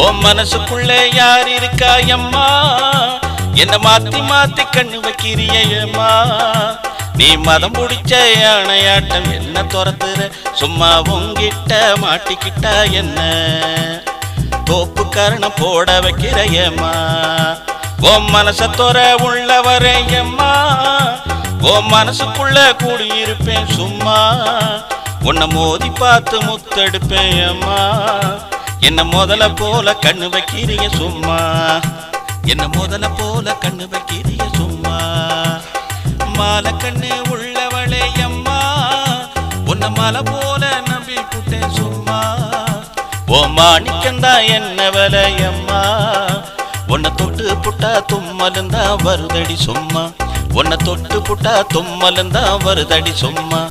உன் மனசுக்குள்ள யார் இருக்கா அம்மா? என்ன மாத்தி மாத்தி கண்ணு வைக்கிறியம்மா. நீ மதம் பிடிச்ச யானையாட்டம் என்ன துரத்துற? சும்மா உங்கிட்ட மாட்டிக்கிட்டா என்ன? தோப்பு கரணம் போட வைக்கிறையம்மா. உன் மனச தொற உள்ள வரையம்மா. உன் மனசுக்குள்ள கூடியிருப்பேன் சும்மா. உன்னை மோதி பார்த்து முத்தெடுப்பேன் அம்மா. என்ன முதல போல கண்ணு வைக்கிறிய சும்மா. என்ன முதல போல கண்ணு வைக்கிறிய சும்மா. மாலை கண்ணு உள்ளவளே அம்மா. உன்னை மலை போல நம்பி புட்டேன் சும்மா. ஓ மாணிக்கந்தா என்ன வலையம்மா. உன்னை தொட்டு புட்டா தும்மலுந்தா வருதடி சும்மா. உன்னை தொட்டு புட்டா தும்மலுந்தா வருதடி சும்மா.